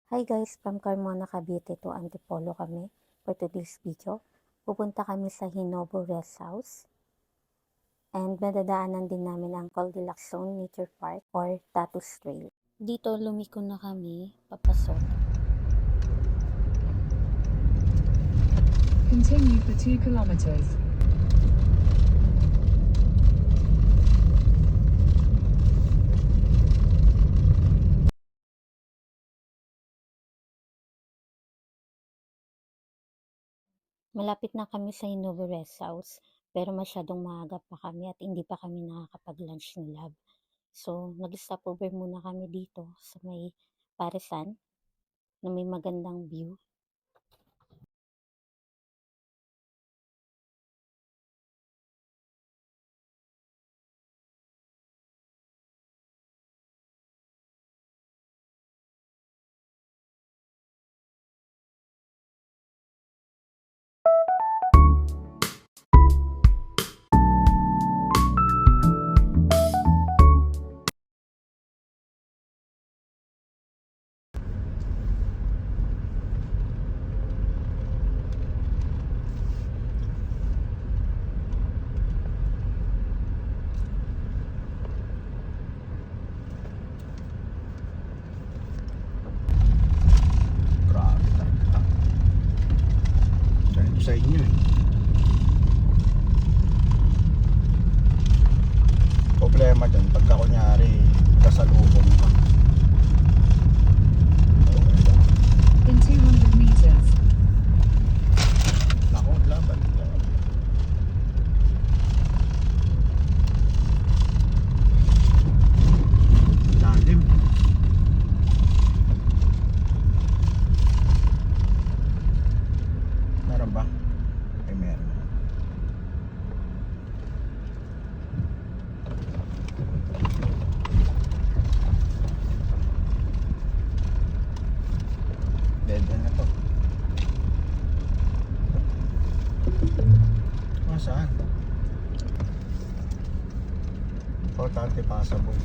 Hi guys, from Carmona, Cavite to Antipolo kami for today's video. Pupunta kami sa Hinobo Rest House and madadaanan din namin ang Goldilocks Zone Nature Park or Tattoo's Trail. Dito lumiko na kami papasok. Continue for 2 kilometers. Malapit na kami sa Hinobo Rest House pero masyadong maaga pa kami at hindi pa kami nakakapag-lunch ni Lab. So, nag-stopover muna kami dito sa may Parisan na may magandang view. Sa inyo problema dyan pagka kunyari kasalubong ka In 200 meters. nako laban lalim meron ba? Ay meron. Dead end na to. Saan? Importante passable.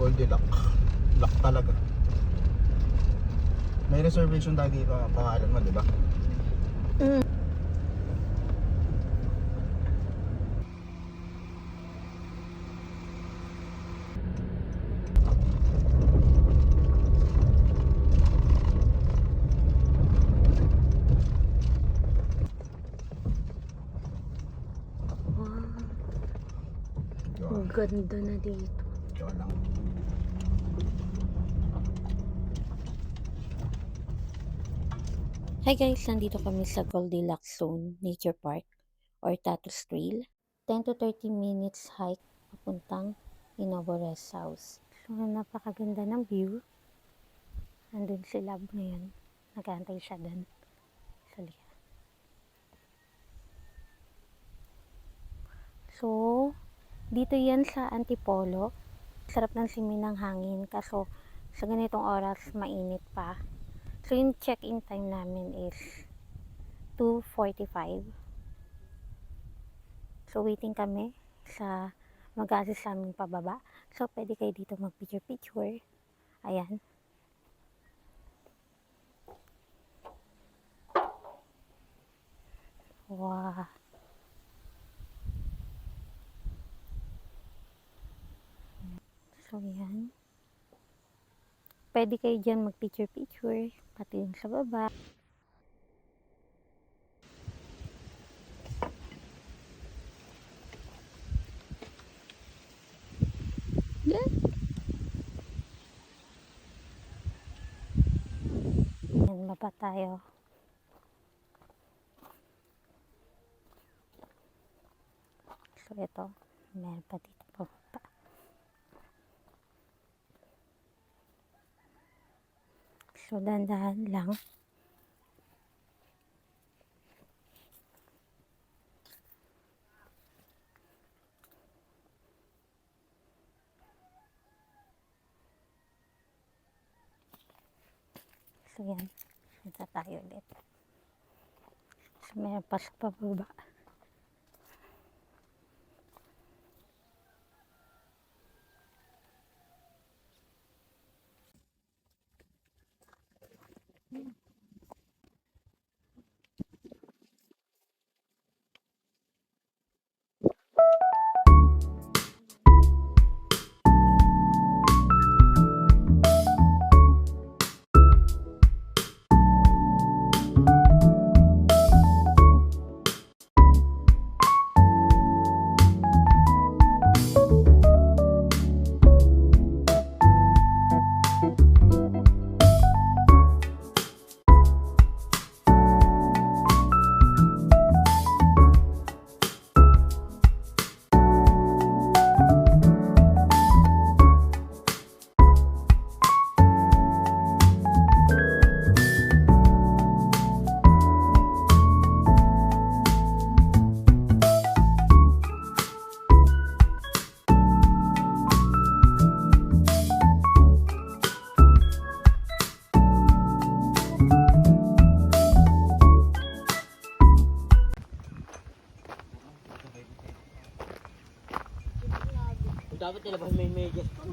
Goldilocks. Lock talaga. May reservation tayo dito ang pangalan mo, di ba? Wow, ang ganda na dito. Diyan lang. Hi guys, nandito kami sa Goldilocks Zone Nature Park or Tattoo's Trail. 10 to 30 minutes hike papuntang Hinobo Rest House. So, napakaganda ng view. Nandun si Lab ngayon. Nag-aantay siya dun. So, dito yan sa Antipolo. Sarap ng simoy ng hangin. Kaso, sa ganitong oras, mainit pa. So, yung check-in time namin is 2:45. So, waiting kami sa mag-assist sa aming pababa. So, pwede kayo dito mag-picture-picture. Ayan. Wow. So, yan. Pwede kayo dyan mag-picture-picture. Pati yung sa baba. Yan. Yan, baba tayo. So, ito. Meron pa dito pa. So, dahan-dahan lang. So, yan. Punta tayo ulit. So, meron pa sa pababa. Dapat nilabas may medyas pa.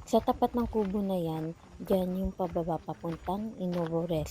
Sa tapat ng kubo na yan, dyan yung pababa papuntang Innovo Rest.